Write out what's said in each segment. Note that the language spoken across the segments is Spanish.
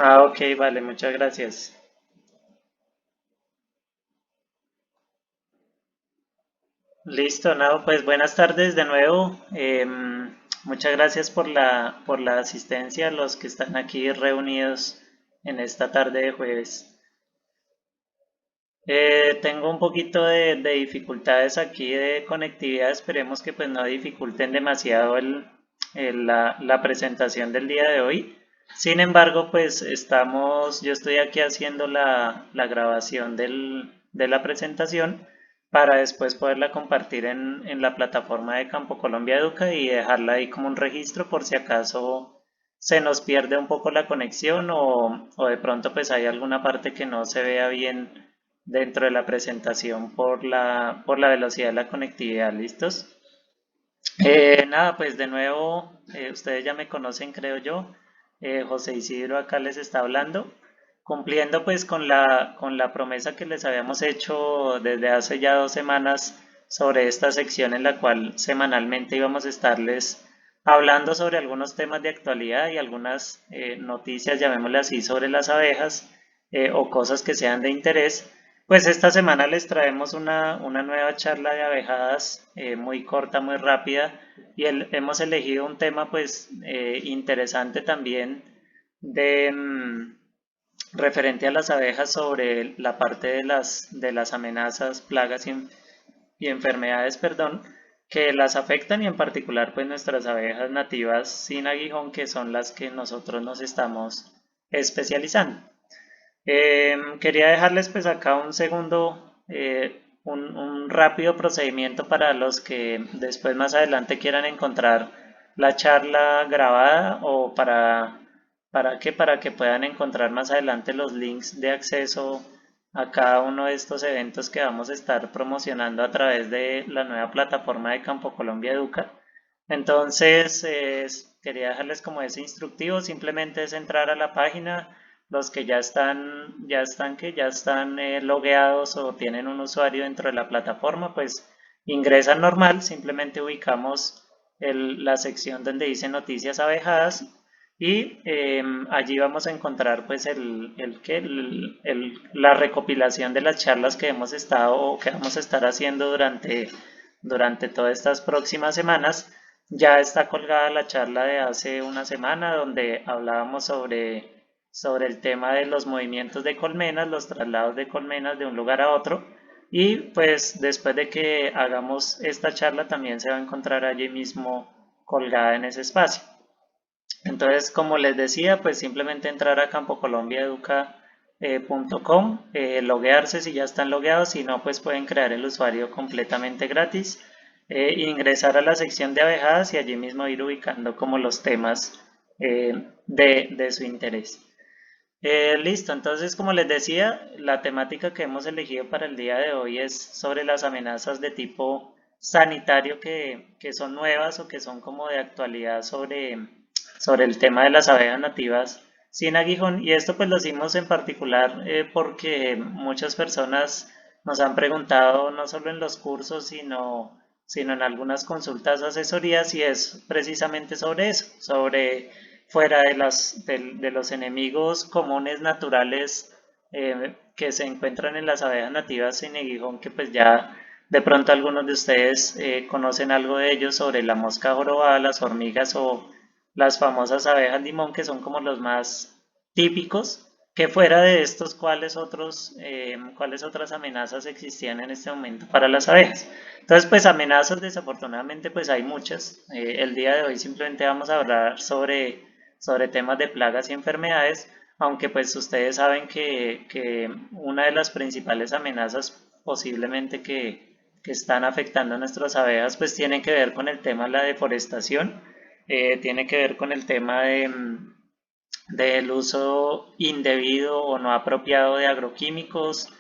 Ah, ok, vale, muchas gracias. Listo, no, pues buenas tardes de nuevo. Muchas gracias por la asistencia, a los que están aquí reunidos en esta tarde de jueves. Tengo un poquito de dificultades aquí de conectividad, esperemos que pues no dificulten demasiado la presentación del día de hoy. Sin embargo, pues yo estoy aquí haciendo la grabación de la presentación para después poderla compartir en la plataforma de Campo Colombia Educa y dejarla ahí como un registro por si acaso se nos pierde un poco la conexión o de pronto pues hay alguna parte que no se vea bien dentro de la presentación por la velocidad de la conectividad. ¿Listos? Nada, pues de nuevo, ustedes ya me conocen, creo yo. José Isidro acá les está hablando, cumpliendo pues con la promesa que les habíamos hecho desde hace ya 2 semanas sobre esta sección en la cual semanalmente íbamos a estarles hablando sobre algunos temas de actualidad y algunas noticias, llamémosle así, sobre las abejas o cosas que sean de interés. Pues esta semana les traemos una nueva charla de abejadas muy corta, muy rápida y hemos elegido un tema pues interesante también de referente a las abejas sobre la parte de las amenazas, plagas y enfermedades, perdón, que las afectan y en particular pues nuestras abejas nativas sin aguijón que son las que nosotros nos estamos especializando. Quería dejarles pues acá un segundo, un rápido procedimiento para los que después más adelante quieran encontrar la charla grabada o para que puedan encontrar más adelante los links de acceso a cada uno de estos eventos que vamos a estar promocionando a través de la nueva plataforma de Campo Colombia Educa. Entonces, quería dejarles como ese instructivo, simplemente es entrar a la página, los que ya están logueados o tienen un usuario dentro de la plataforma, pues ingresan normal, simplemente ubicamos la sección donde dice noticias abejadas y allí vamos a encontrar pues la recopilación de las charlas que hemos estado o que vamos a estar haciendo durante todas estas próximas semanas. Ya está colgada la charla de hace una semana donde hablábamos sobre el tema de los movimientos de colmenas, los traslados de colmenas de un lugar a otro. Y pues después de que hagamos esta charla también se va a encontrar allí mismo colgada en ese espacio. Entonces, como les decía, pues simplemente entrar a campocolombiaeduca.com, loguearse si ya están logueados, si no, pues pueden crear el usuario completamente gratis, ingresar a la sección de abejadas y allí mismo ir ubicando como los temas de su interés. Listo, entonces como les decía, la temática que hemos elegido para el día de hoy es sobre las amenazas de tipo sanitario que son nuevas o que son como de actualidad sobre el tema de las abejas nativas sin aguijón. Y esto pues lo hicimos en particular porque muchas personas nos han preguntado no solo en los cursos, sino en algunas consultas o asesorías y es precisamente sobre eso, sobre fuera de los enemigos comunes naturales que se encuentran en las abejas nativas sin aguijón, que pues ya de pronto algunos de ustedes conocen algo de ellos sobre la mosca jorobada, las hormigas o las famosas abejas limón, que son como los más típicos, que fuera de estos, cuáles otras amenazas existían en este momento para las abejas. Entonces, pues amenazas, desafortunadamente, pues hay muchas. El día de hoy simplemente vamos a hablar sobre temas de plagas y enfermedades, aunque pues ustedes saben que una de las principales amenazas posiblemente que están afectando a nuestras abejas pues tiene que ver con el tema de la deforestación, tiene que ver con el tema del uso indebido o no apropiado de agroquímicos,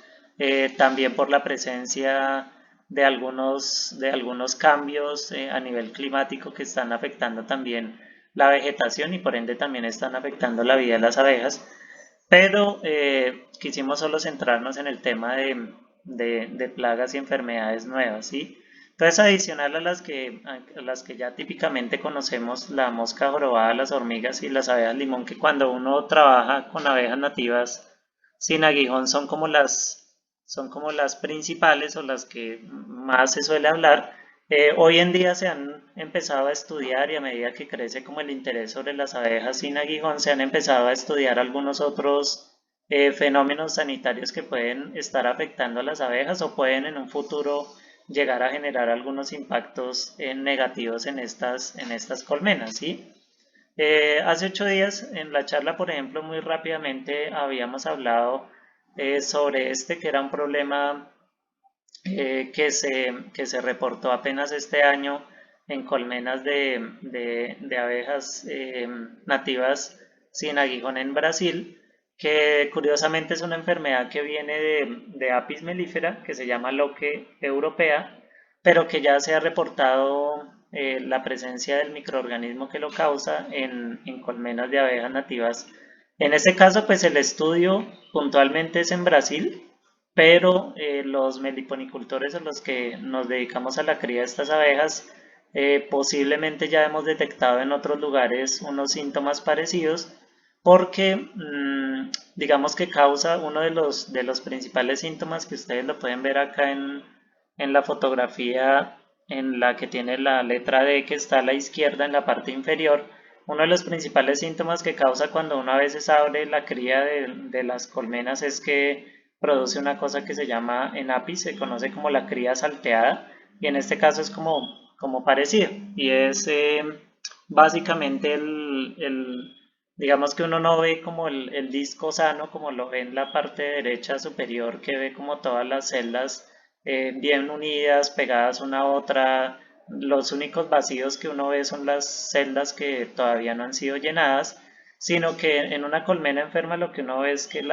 también por la presencia de algunos cambios a nivel climático que están afectando también la vegetación y por ende también están afectando la vida de las abejas. Pero quisimos solo centrarnos en el tema de plagas y enfermedades nuevas, ¿sí? Entonces, adicional a las que ya típicamente conocemos, la mosca jorobada, las hormigas y las abejas limón, que cuando uno trabaja con abejas nativas sin aguijón son como las principales o las que más se suele hablar. Hoy en día se han empezado a estudiar y a medida que crece como el interés sobre las abejas sin aguijón, se han empezado a estudiar algunos otros fenómenos sanitarios que pueden estar afectando a las abejas o pueden en un futuro llegar a generar algunos impactos negativos en estas colmenas, ¿sí? Hace 8 días en la charla, por ejemplo, muy rápidamente habíamos hablado sobre este que era un problema que se reportó apenas este año en colmenas de abejas nativas sin aguijón en Brasil, que curiosamente es una enfermedad que viene de Apis mellifera, que se llama loque europea, pero que ya se ha reportado la presencia del microorganismo que lo causa en colmenas de abejas nativas. En este caso, pues el estudio puntualmente es en Brasil, pero los meliponicultores a los que nos dedicamos a la cría de estas abejas, posiblemente ya hemos detectado en otros lugares unos síntomas parecidos porque digamos que causa uno de los principales síntomas que ustedes lo pueden ver acá en la fotografía en la que tiene la letra D que está a la izquierda en la parte inferior. Uno de los principales síntomas que causa cuando uno a veces abre la cría de las colmenas es que produce una cosa que se llama en APIS, se conoce como la cría salteada, y en este caso es como parecido, y es básicamente digamos que uno no ve como el disco sano, como lo ve en la parte derecha superior, que ve como todas las celdas bien unidas, pegadas una a otra. Los únicos vacíos que uno ve son las celdas que todavía no han sido llenadas, sino que en una colmena enferma lo que uno ve es que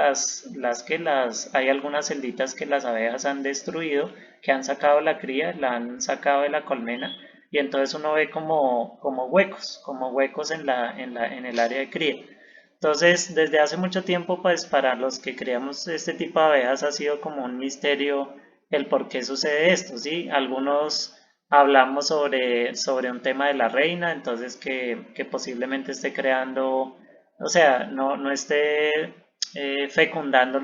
hay algunas celditas que las abejas han destruido, que han sacado la cría, la han sacado de la colmena, y entonces uno ve como huecos en el área de cría. Entonces, desde hace mucho tiempo, pues para los que criamos este tipo de abejas ha sido como un misterio el por qué sucede esto, ¿sí? Algunos hablamos sobre un tema de la reina, entonces que posiblemente esté creando, o sea, no esté fecundando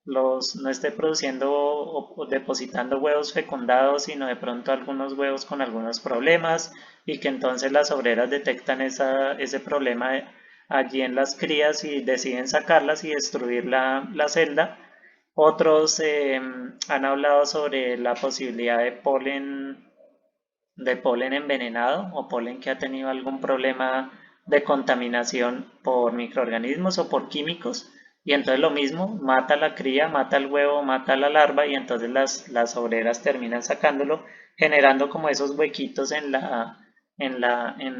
no esté produciendo o depositando huevos fecundados, sino de pronto algunos huevos con algunos problemas y que entonces las obreras detectan ese problema allí en las crías y deciden sacarlas y destruir la celda. Otros han hablado sobre la posibilidad de polen envenenado o polen que ha tenido algún problema de contaminación por microorganismos o por químicos. Y entonces lo mismo, mata la cría, mata el huevo, mata la larva y entonces las obreras terminan sacándolo, generando como esos huequitos en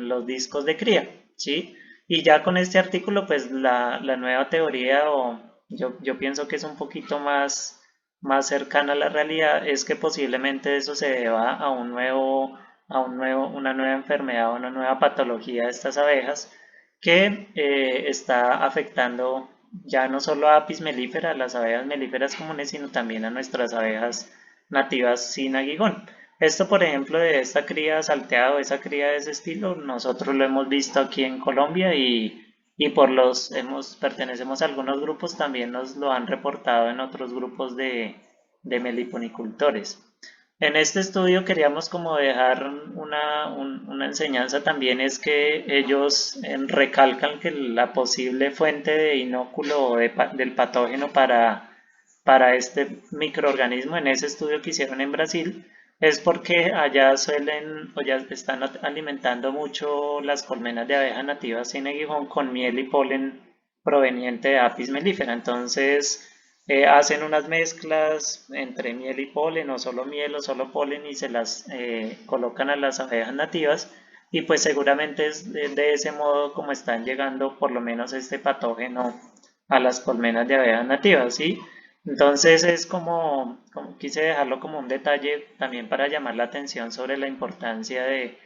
los discos de cría, ¿sí? Y ya con este artículo, pues la nueva teoría, o yo pienso que es un poquito más cercana a la realidad, es que posiblemente eso se deba una nueva enfermedad, una nueva patología de estas abejas que está afectando ya no solo a Apis mellifera, a las abejas melíferas comunes, sino también a nuestras abejas nativas sin aguijón. Esto, por ejemplo, de esta cría salteada o esa cría de ese estilo, nosotros lo hemos visto aquí en Colombia y pertenecemos a algunos grupos, también nos lo han reportado en otros grupos de meliponicultores. En este estudio queríamos como dejar una enseñanza también, es que ellos recalcan que la posible fuente de inóculo del patógeno para este microorganismo en ese estudio que hicieron en Brasil es porque allá suelen o ya están alimentando mucho las colmenas de abejas nativas sin aguijón con miel y polen proveniente de Apis mellifera. Entonces hacen unas mezclas entre miel y polen o solo miel o solo polen y se las colocan a las abejas nativas y pues seguramente es de ese modo como están llegando por lo menos este patógeno a las colmenas de abejas nativas, ¿sí? Entonces es como quise dejarlo como un detalle también para llamar la atención sobre la importancia de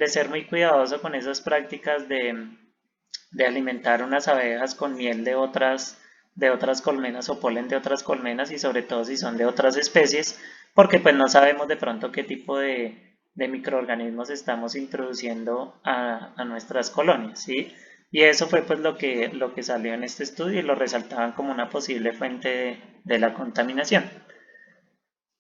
ser muy cuidadoso con esas prácticas de alimentar unas abejas con miel de otras colmenas o polen de otras colmenas y sobre todo si son de otras especies, porque pues no sabemos de pronto qué tipo de microorganismos estamos introduciendo a nuestras colonias, ¿sí? Y eso fue pues lo que salió en este estudio y lo resaltaban como una posible fuente de la contaminación.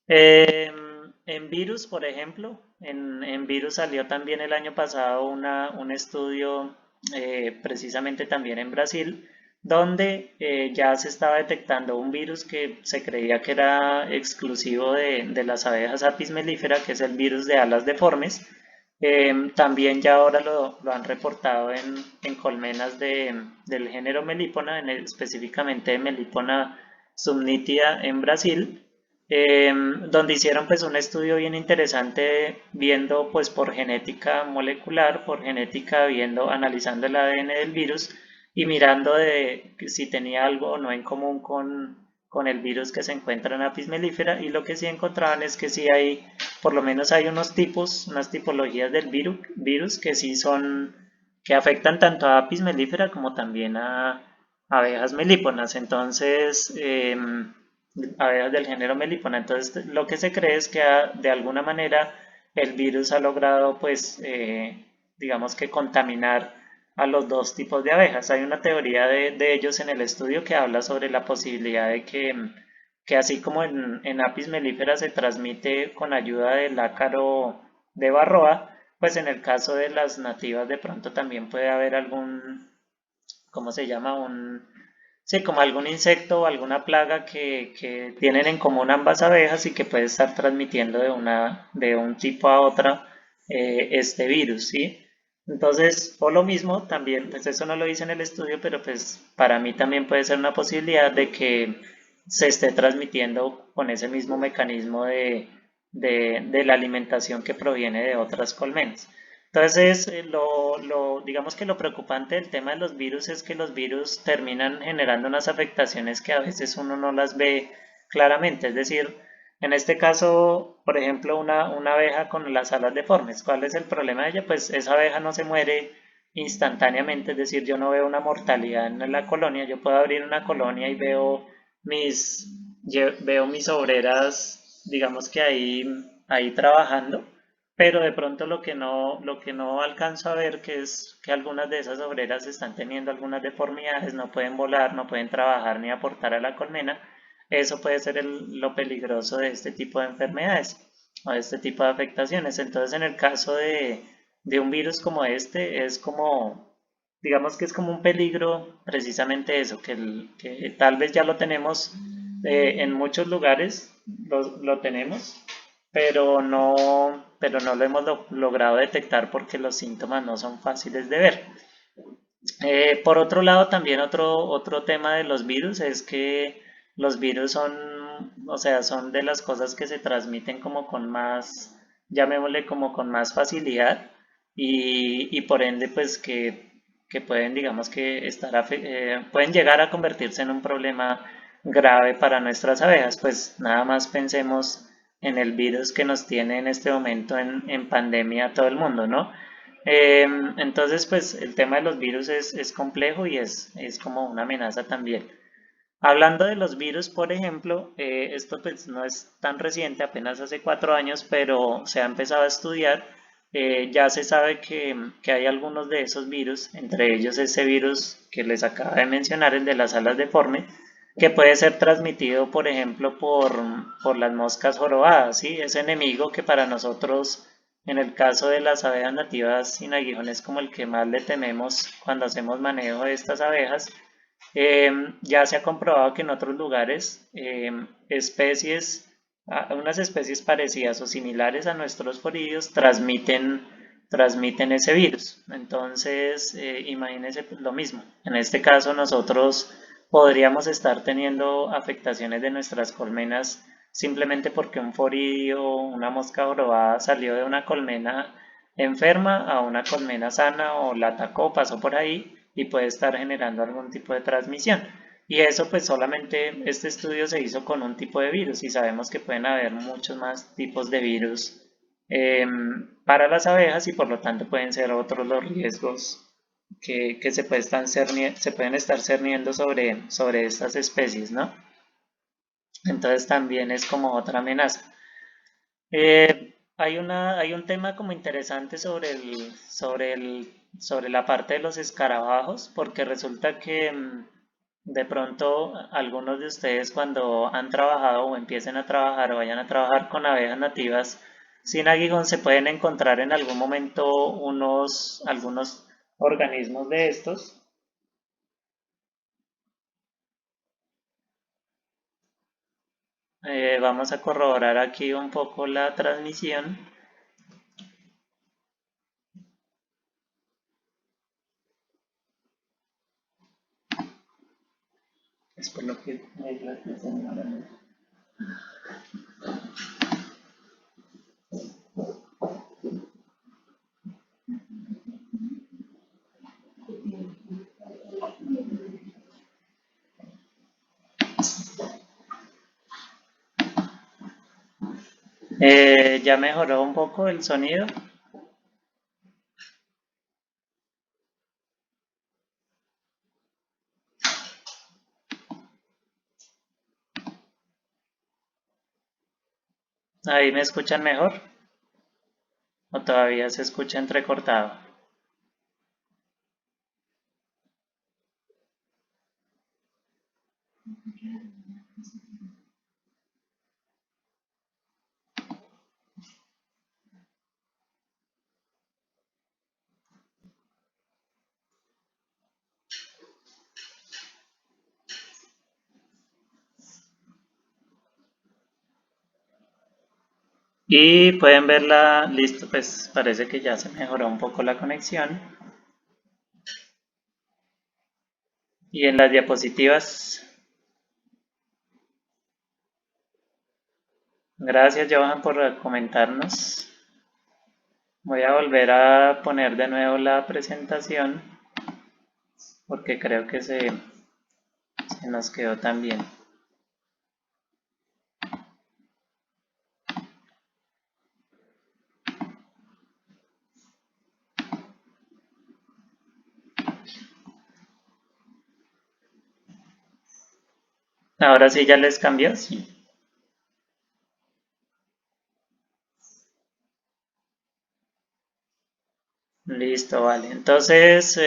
En virus, por ejemplo, en virus salió también el año pasado un estudio precisamente también en Brasil, donde ya se estaba detectando un virus que se creía que era exclusivo de las abejas apis mellifera, que es el virus de alas deformes. También ya ahora lo han reportado en colmenas del género Melipona, específicamente de Melipona subnitida en Brasil, donde hicieron pues un estudio bien interesante viendo pues por genética molecular, por genética viendo, analizando el ADN del virus y mirando de si tenía algo o no en común con el virus que se encuentra en Apis mellifera, y lo que sí encontraban es que sí hay, por lo menos hay unos tipos, unas tipologías del virus que sí son, que afectan tanto a Apis mellifera como también a abejas melíponas. Entonces, abejas del género Melipona. Entonces, lo que se cree es que de alguna manera el virus ha logrado, pues, digamos que contaminar a los dos tipos de abejas. Hay una teoría de ellos en el estudio que habla sobre la posibilidad de que así como en Apis mellifera se transmite con ayuda del ácaro de Varroa, pues en el caso de las nativas de pronto también puede haber algún, ¿cómo se llama? Sí, como algún insecto o alguna plaga que tienen en común ambas abejas y que puede estar transmitiendo de un tipo a otra este virus, ¿sí? Entonces, o lo mismo, también, pues eso no lo hice en el estudio, pero pues para mí también puede ser una posibilidad de que se esté transmitiendo con ese mismo mecanismo de la alimentación que proviene de otras colmenas. Entonces, digamos que lo preocupante del tema de los virus es que los virus terminan generando unas afectaciones que a veces uno no las ve claramente. Es decir, en este caso, por ejemplo, una abeja con las alas deformes. ¿Cuál es el problema de ella? Pues esa abeja no se muere instantáneamente, es decir, yo no veo una mortalidad en la colonia. Yo puedo abrir una colonia y mis, veo mis obreras, digamos que ahí trabajando, pero de pronto lo que no alcanzo a ver que es que algunas de esas obreras están teniendo algunas deformidades, no pueden volar, no pueden trabajar ni aportar a la colmena. Eso puede ser lo peligroso de este tipo de enfermedades o de este tipo de afectaciones. Entonces, en el caso de un virus como este, es como, digamos que es como un peligro precisamente eso, que tal vez ya lo tenemos en muchos lugares, lo tenemos, pero no lo hemos logrado detectar porque los síntomas no son fáciles de ver. Por otro lado, también otro tema de los virus es que los virus son, o sea, son de las cosas que se transmiten como con más, llamémosle como con más facilidad y por ende pues que pueden, digamos que pueden llegar a convertirse en un problema grave para nuestras abejas. Pues nada más pensemos en el virus que nos tiene en este momento en pandemia a todo el mundo, ¿no? Entonces, pues el tema de los virus es complejo y es como una amenaza también. Hablando de los virus, por ejemplo, esto pues no es tan reciente, apenas hace 4 años, pero se ha empezado a estudiar. Ya se sabe que hay algunos de esos virus, entre ellos ese virus que les acabo de mencionar, el de las alas deformes, que puede ser transmitido, por ejemplo, por las moscas jorobadas, ¿sí? Ese enemigo que para nosotros, en el caso de las abejas nativas sin aguijón, es como el que más le tememos cuando hacemos manejo de estas abejas. Ya se ha comprobado que en otros lugares unas especies parecidas o similares a nuestros foridios transmiten ese virus. Entonces, imagínense pues, lo mismo. En este caso, nosotros podríamos estar teniendo afectaciones de nuestras colmenas simplemente porque un foridio o una mosca jorobada salió de una colmena enferma a una colmena sana o la atacó, pasó por ahí y puede estar generando algún tipo de transmisión. Y eso pues solamente este estudio se hizo con un tipo de virus y sabemos que pueden haber muchos más tipos de virus para las abejas y por lo tanto pueden ser otros los riesgos que se pueden estar cerniendo sobre estas especies, ¿no? Entonces también es como otra amenaza. Hay un tema como interesante sobre la parte de los escarabajos, porque resulta que de pronto algunos de ustedes cuando han trabajado o empiecen a trabajar o vayan a trabajar con abejas nativas sin aguijón se pueden encontrar en algún momento algunos organismos de estos. Vamos a corroborar aquí un poco la transmisión. Es por lo que la estoy señalando. Ya mejoró un poco el sonido. Ahí me escuchan mejor o todavía se escucha entrecortado. Y pueden verla, listo, pues parece que ya se mejoró un poco la conexión. Y en las diapositivas, gracias Johan por comentarnos. Voy a volver a poner de nuevo la presentación porque creo que se nos quedó tan bien. Ahora sí ya les cambió, sí. Listo, vale. Entonces,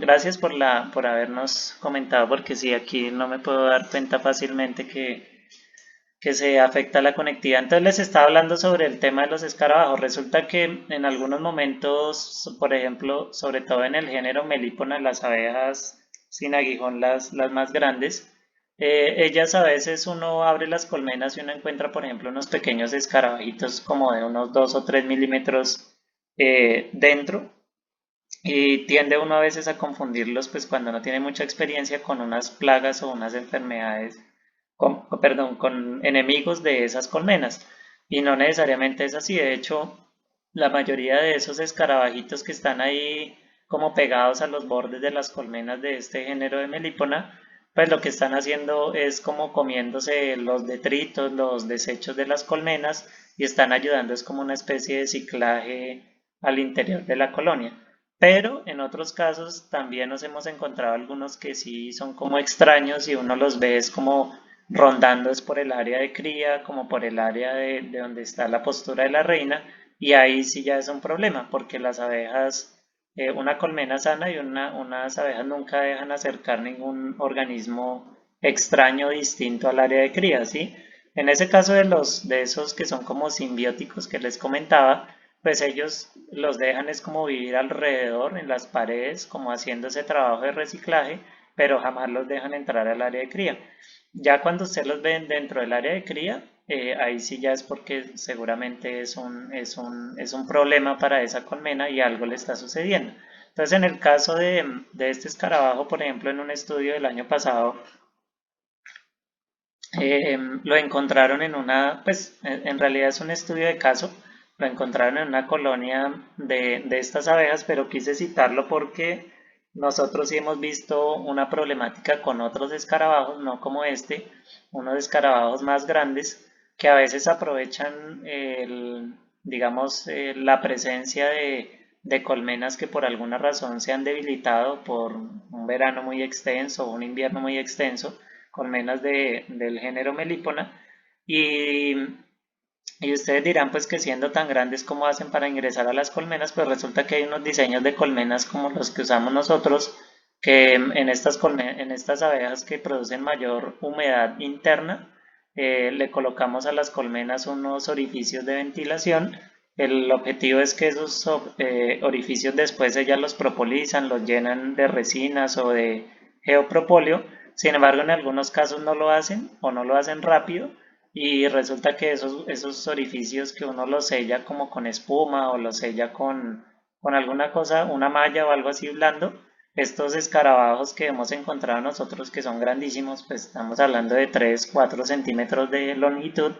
gracias por habernos comentado, porque sí, aquí no me puedo dar cuenta fácilmente que se afecta la conectividad. Entonces les estaba hablando sobre el tema de los escarabajos. Resulta que en algunos momentos, por ejemplo, sobre todo en el género Melipona, las abejas sin aguijón, las más grandes, ellas a veces uno abre las colmenas y uno encuentra, por ejemplo, unos pequeños escarabajitos como de unos 2 o 3 milímetros dentro y tiende uno a veces a confundirlos, pues cuando no tiene mucha experiencia con unas plagas o unas enfermedades perdón, con enemigos de esas colmenas. Y no necesariamente es así. De hecho, la mayoría de esos escarabajitos que están ahí como pegados a los bordes de las colmenas de este género de melípona, pues lo que están haciendo es como comiéndose los detritos, los desechos de las colmenas y están ayudando, es como una especie de ciclaje al interior de la colonia. Pero en otros casos también nos hemos encontrado algunos que sí son como extraños y uno los ve es como rondando es por el área de cría como por el área de donde está la postura de la reina y ahí sí ya es un problema porque las abejas, una colmena sana y unas abejas nunca dejan acercar ningún organismo extraño distinto al área de cría, ¿sí? En ese caso de esos que son como simbióticos que les comentaba, pues ellos los dejan es como vivir alrededor en las paredes, como haciendo ese trabajo de reciclaje, pero jamás los dejan entrar al área de cría. Ya cuando usted los ve dentro del área de cría, ahí sí ya es porque seguramente es un problema para esa colmena y algo le está sucediendo. Entonces, en el caso de este escarabajo, por ejemplo, en un estudio del año pasado, lo encontraron en pues en realidad es un estudio de caso, lo encontraron en una colonia de estas abejas, pero quise citarlo porque nosotros sí hemos visto una problemática con otros escarabajos, no como este, unos escarabajos más grandes que a veces aprovechan digamos, la presencia de colmenas que por alguna razón se han debilitado por un verano muy extenso o un invierno muy extenso colmenas del género Melipona y, Y ustedes dirán pues que siendo tan grandes como hacen para ingresar a las colmenas, pues resulta que hay unos diseños de colmenas como los que usamos nosotros, que en estas abejas que producen mayor humedad interna, le colocamos a las colmenas unos orificios de ventilación. El objetivo es que esos orificios después ellas los propolizan, los llenan de resinas o de geopropóleo. Sin embargo, en algunos casos no lo hacen o no lo hacen rápido y resulta que esos orificios que uno los sella como con espuma o los sella con alguna cosa, una malla o algo así blando, estos escarabajos que hemos encontrado nosotros que son grandísimos, pues estamos hablando de 3 4 centímetros de longitud,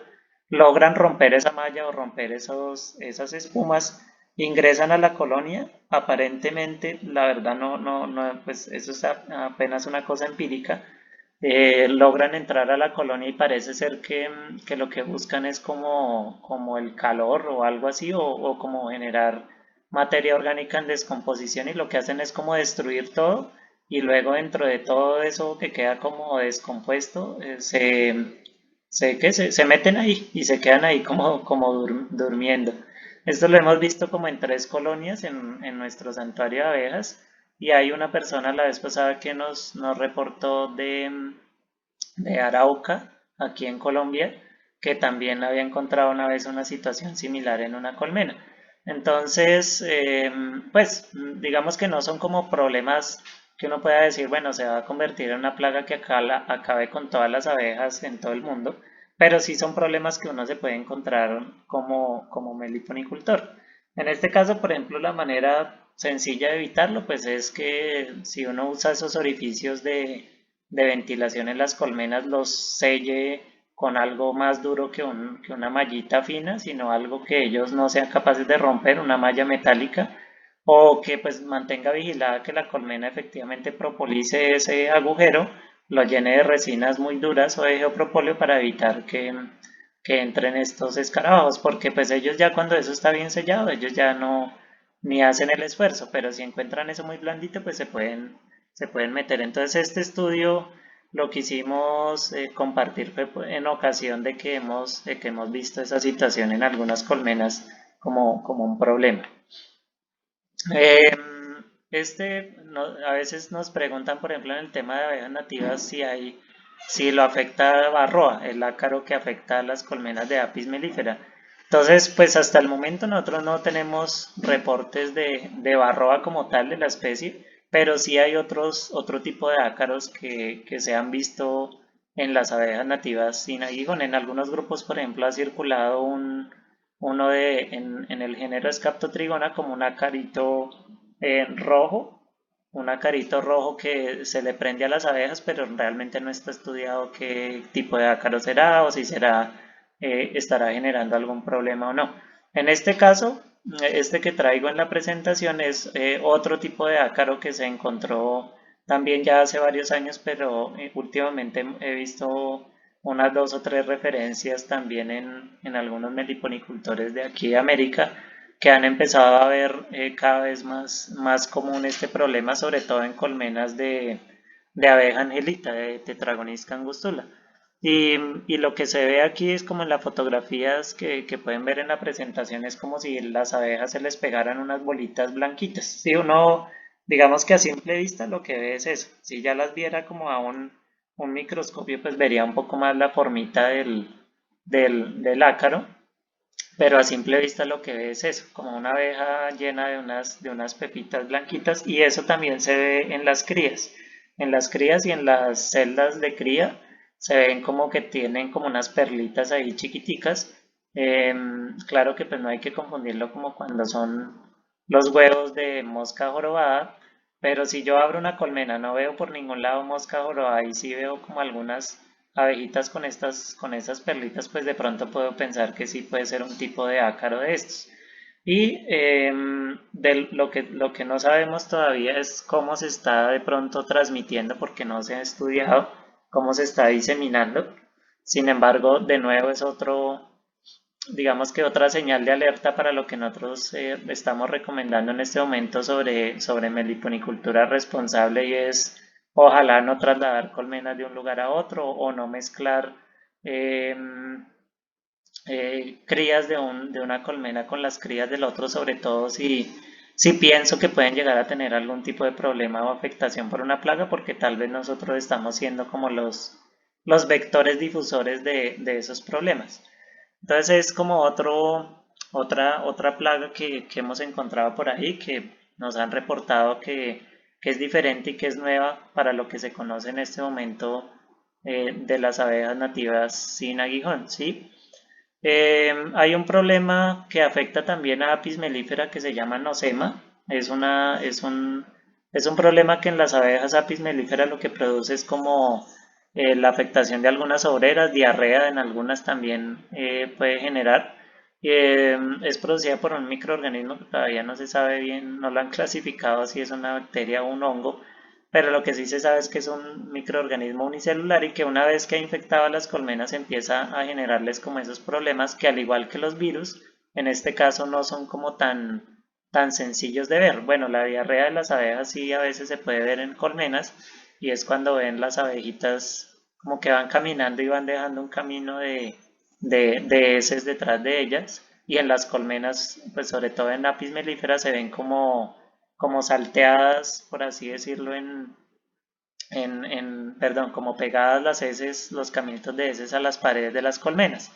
logran romper esa malla o romper esas espumas, ingresan a la colonia, aparentemente, la verdad no, pues eso es apenas una cosa empírica, logran entrar a la colonia y parece ser que lo que buscan es como el calor o algo así, o como generar materia orgánica en descomposición y lo que hacen es como destruir todo y luego dentro de todo eso que queda como descompuesto, se meten ahí y se quedan ahí como durmiendo. Esto lo hemos visto como en 3 colonias en nuestro santuario de abejas y hay una persona la vez pasada que nos reportó de Arauca, aquí en Colombia, que también había encontrado una vez una situación similar en una colmena. Entonces, pues digamos que no son como problemas que uno pueda decir, bueno, se va a convertir en una plaga que acabe con todas las abejas en todo el mundo, pero sí son problemas que uno se puede encontrar como meliponicultor. En este caso, por ejemplo, la manera sencilla de evitarlo, pues es que si uno usa esos orificios de ventilación en las colmenas los selle con algo más duro que una mallita fina, sino algo que ellos no sean capaces de romper, una malla metálica, o que pues mantenga vigilada que la colmena efectivamente propolice ese agujero, lo llene de resinas muy duras o de geopropóleo para evitar que entren estos escarabajos, porque pues ellos ya cuando eso está bien sellado, ellos ya no ni hacen el esfuerzo, pero si encuentran eso muy blandito, pues se pueden meter. Entonces este estudio lo quisimos compartir fue en ocasión de que hemos visto esa situación en algunas colmenas como un problema. Eh, a veces nos preguntan, por ejemplo, en el tema de abejas nativas, si lo afecta varroa, el ácaro que afecta a las colmenas de Apis mellifera. Entonces, pues hasta el momento nosotros no tenemos reportes de varroa como tal de la especie, pero sí hay otro tipo de ácaros que se han visto en las abejas nativas sin aguijón. En algunos grupos, por ejemplo, ha circulado en el género Scaptotrigona como un acarito rojo, un acarito rojo que se le prende a las abejas, pero realmente no está estudiado qué tipo de ácaro será o si estará generando algún problema o no. En este caso, este que traigo en la presentación es otro tipo de ácaro que se encontró también ya hace varios años, pero últimamente he visto unas 2 o 3 referencias también en algunos meliponicultores de aquí de América que han empezado a ver cada vez más común este problema, sobre todo en colmenas de abeja angelita, de Tetragonis angustula. Y, y lo que se ve aquí es como en las fotografías que pueden ver en la presentación, es como si las abejas se les pegaran unas bolitas blanquitas. Si uno, digamos que a simple vista lo que ve es eso. Si ya las viera como a un microscopio, pues vería un poco más la formita del ácaro, pero a simple vista lo que ve es eso, como una abeja llena de unas pepitas blanquitas, y eso también se ve en las crías. En las crías y en las celdas de cría se ven como que tienen como unas perlitas ahí chiquiticas. Claro que pues no hay que confundirlo como cuando son los huevos de mosca jorobada, pero si yo abro una colmena no veo por ningún lado mosca jorobada y sí veo como algunas abejitas con estas perlitas, pues de pronto puedo pensar que sí puede ser un tipo de ácaro de estos. Y lo que no sabemos todavía es cómo se está de pronto transmitiendo, porque no se ha estudiado cómo se está diseminando. Sin embargo, de nuevo es digamos que otra señal de alerta para lo que nosotros estamos recomendando en este momento sobre meliponicultura responsable, y es ojalá no trasladar colmenas de un lugar a otro o no mezclar eh, crías de una colmena con las crías del otro, sobre todo si pienso que pueden llegar a tener algún tipo de problema o afectación por una plaga, porque tal vez nosotros estamos siendo como los vectores difusores de esos problemas. Entonces es como otra plaga que hemos encontrado por ahí, que nos han reportado que es diferente y que es nueva para lo que se conoce en este momento de las abejas nativas sin aguijón, ¿sí? Hay un problema que afecta también a Apis mellifera que se llama nosema. Es un problema que en las abejas Apis mellifera lo que produce es como la afectación de algunas obreras, diarrea en algunas también puede generar. Es producida por un microorganismo que todavía no se sabe bien, no lo han clasificado si es una bacteria o un hongo, pero lo que sí se sabe es que es un microorganismo unicelular y que una vez que ha infectado a las colmenas empieza a generarles como esos problemas que al igual que los virus, en este caso no son como tan sencillos de ver. Bueno, la diarrea de las abejas sí a veces se puede ver en colmenas y es cuando ven las abejitas como que van caminando y van dejando un camino de heces detrás de ellas y en las colmenas, pues sobre todo en Apis mellifera se ven como salteadas, por así decirlo, perdón, como pegadas las heces, los caminitos de heces a las paredes de las colmenas.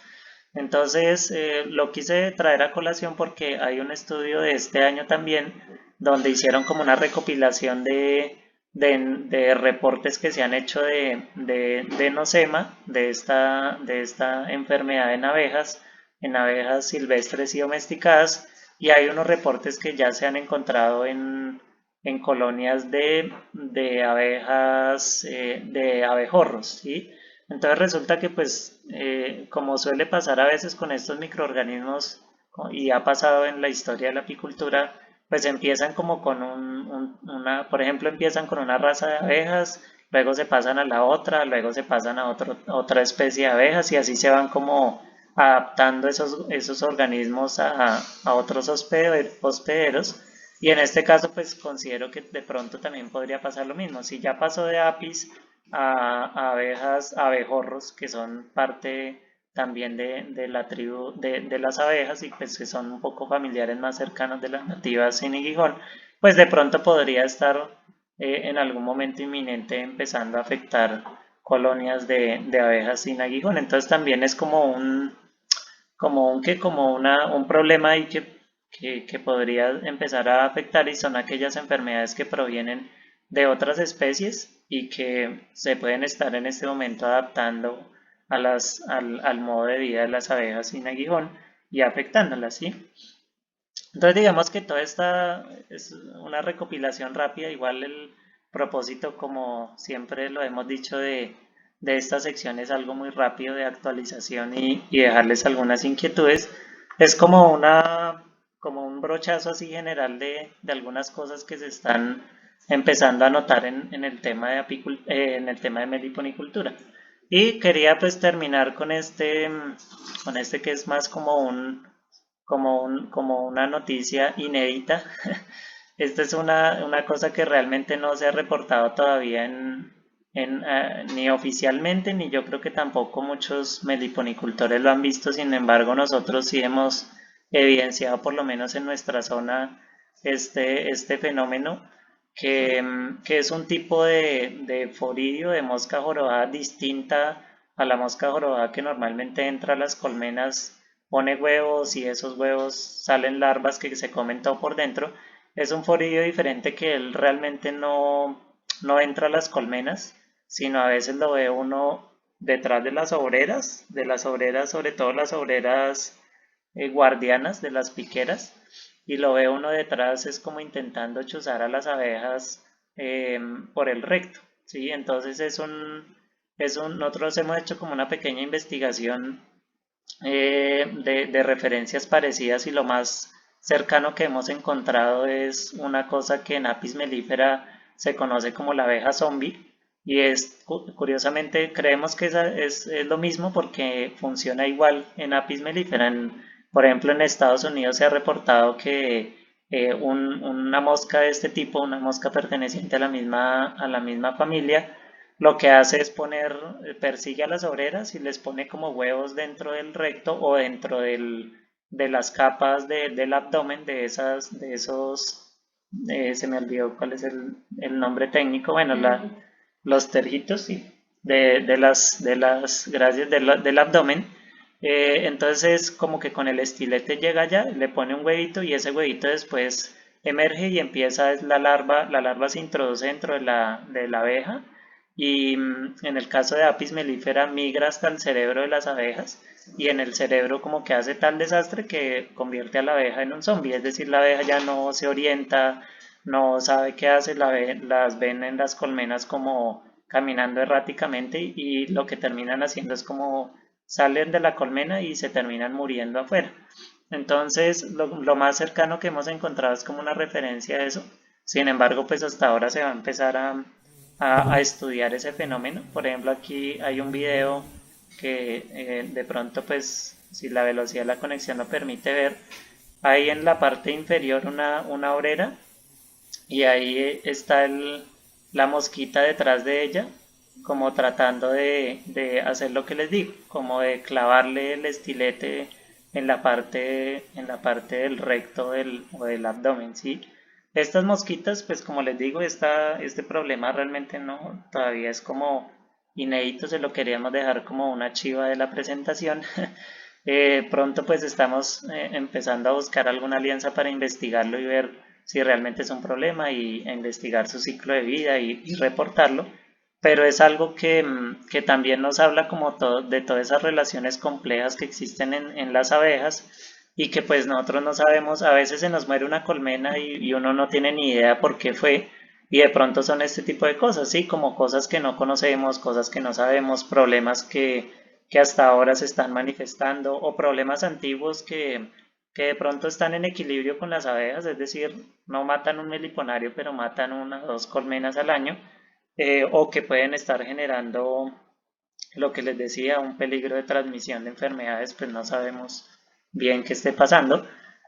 Entonces, lo quise traer a colación porque hay un estudio de este año también donde hicieron como una recopilación de reportes que se han hecho de nosema, de esta enfermedad en abejas silvestres y domesticadas, y hay unos reportes que ya se han encontrado en colonias de abejas, de abejorros, ¿sí? Entonces resulta que pues como suele pasar a veces con estos microorganismos y ha pasado en la historia de la apicultura, pues empiezan como con por ejemplo, empiezan con una raza de abejas, luego se pasan a la otra, luego se pasan a otra especie de abejas y así se van como adaptando esos organismos a otros hospederos. Y en este caso, pues considero que de pronto también podría pasar lo mismo. Si ya pasó de apis a abejas, a abejorros, que son parte también de la tribu de las abejas y pues que son un poco familiares más cercanos de las nativas sin aguijón, pues de pronto podría estar en algún momento inminente empezando a afectar colonias de abejas sin aguijón. Entonces también es un problema ahí que podría empezar a afectar y son aquellas enfermedades que provienen de otras especies y que se pueden estar en este momento adaptando al modo de vida de las abejas sin aguijón y afectándolas, ¿sí? Entonces digamos que toda esta es una recopilación rápida, igual el propósito, como siempre lo hemos dicho, de esta sección es algo muy rápido de actualización y dejarles algunas inquietudes. Es como un brochazo así general de algunas cosas que se están empezando a notar en el tema en el tema de meliponicultura. Y quería pues terminar con este que es más como una noticia inédita. Esta es una cosa que realmente no se ha reportado todavía ni oficialmente, ni yo creo que tampoco muchos meliponicultores lo han visto. Sin embargo, nosotros sí hemos evidenciado, por lo menos en nuestra zona, este fenómeno, que es un tipo de foridio, de mosca jorobada distinta a la mosca jorobada que normalmente entra a las colmenas, pone huevos y esos huevos salen larvas que se comen todo por dentro. Es un foridio diferente que él realmente no entra a las colmenas, sino a veces lo ve uno detrás de las obreras, sobre todo las obreras guardianas de las piqueras, y lo ve uno detrás es como intentando chuzar a las abejas por el recto, ¿sí? Entonces nosotros hemos hecho como una pequeña investigación de referencias parecidas y lo más cercano que hemos encontrado es una cosa que en Apis mellifera se conoce como la abeja zombie y curiosamente creemos que es lo mismo porque funciona igual en Apis mellifera. Por ejemplo, en Estados Unidos se ha reportado que una mosca de este tipo, una mosca perteneciente a la misma familia, lo que hace es persigue a las obreras y les pone como huevos dentro del recto o dentro de las capas del abdomen de esos, se me olvidó cuál es el nombre técnico, bueno, los tergitos, sí, de las gracias del abdomen. Entonces, como que con el estilete llega allá, le pone un huevito y ese huevito después emerge y empieza es la larva se introduce dentro de la abeja y en el caso de Apis mellifera migra hasta el cerebro de las abejas y en el cerebro como que hace tal desastre que convierte a la abeja en un zombie, es decir, la abeja ya no se orienta, no sabe qué hace, las ven en las colmenas como caminando erráticamente y lo que terminan haciendo es como salen de la colmena y se terminan muriendo afuera. Entonces, lo más cercano que hemos encontrado es como una referencia a eso. Sin embargo, pues hasta ahora se va a empezar a estudiar ese fenómeno. Por ejemplo, aquí hay un video que de pronto, pues, si la velocidad de la conexión lo permite ver, hay en la parte inferior una obrera y ahí está la mosquita detrás de ella, como tratando de hacer lo que les digo, como de clavarle el estilete en la parte del recto o del abdomen, ¿sí? Estas mosquitas, pues como les digo, este problema realmente no, todavía es como inédito, se lo queríamos dejar como una chiva de la presentación. Pronto pues estamos empezando a buscar alguna alianza para investigarlo y ver si realmente es un problema e investigar su ciclo de vida y reportarlo, pero es algo que también nos habla como de todas esas relaciones complejas que existen en las abejas y que pues nosotros no sabemos, a veces se nos muere una colmena y uno no tiene ni idea por qué fue y de pronto son este tipo de cosas, ¿sí? Como cosas que no conocemos, cosas que no sabemos, problemas que hasta ahora se están manifestando o problemas antiguos que de pronto están en equilibrio con las abejas, es decir, no matan un meliponario, pero matan una o dos colmenas al año, o que pueden estar generando lo que les decía, un peligro de transmisión de enfermedades, pues no sabemos bien qué esté pasando.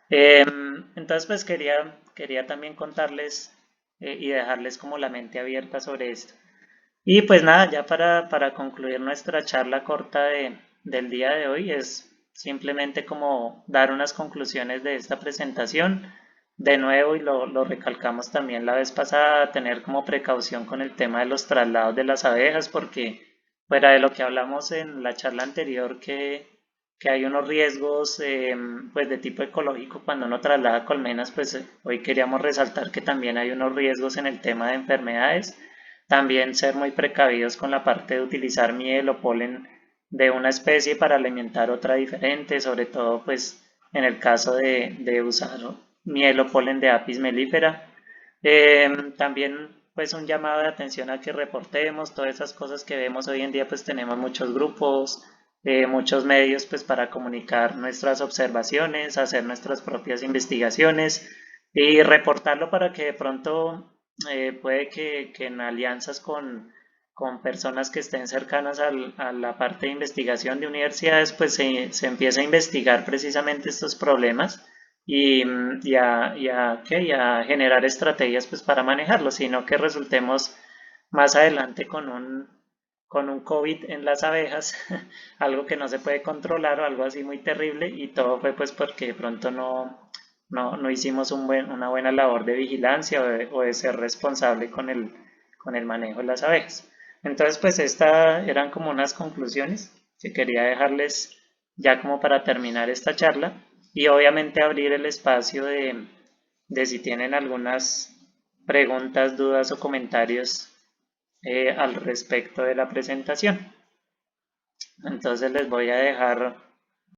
Entonces, pues quería también contarles y dejarles como la mente abierta sobre esto. Y pues nada, ya para concluir nuestra charla corta del día de hoy es simplemente como dar unas conclusiones de esta presentación. De nuevo, y lo recalcamos también la vez pasada, tener como precaución con el tema de los traslados de las abejas, porque fuera de lo que hablamos en la charla anterior, que hay unos riesgos pues de tipo ecológico cuando uno traslada colmenas, pues hoy queríamos resaltar que también hay unos riesgos en el tema de enfermedades. También ser muy precavidos con la parte de utilizar miel o polen de una especie para alimentar otra diferente, sobre todo pues en el caso de usar miel o polen de Apis mellifera. También pues un llamado de atención a que reportemos todas esas cosas que vemos hoy en día, pues tenemos muchos grupos, muchos medios pues para comunicar nuestras observaciones, hacer nuestras propias investigaciones y reportarlo para que de pronto puede que en alianzas con personas que estén cercanas a la parte de investigación de universidades, pues se empiece a investigar precisamente estos problemas y a generar estrategias pues para manejarlos, sino que resultemos más adelante con un COVID en las abejas, algo que no se puede controlar o algo así muy terrible y todo fue pues porque de pronto no hicimos una buena labor de vigilancia o de ser responsable con el manejo de las abejas. Entonces, pues estas eran como unas conclusiones que quería dejarles ya como para terminar esta charla y obviamente abrir el espacio de si tienen algunas preguntas, dudas o comentarios al respecto de la presentación. Entonces les voy a dejar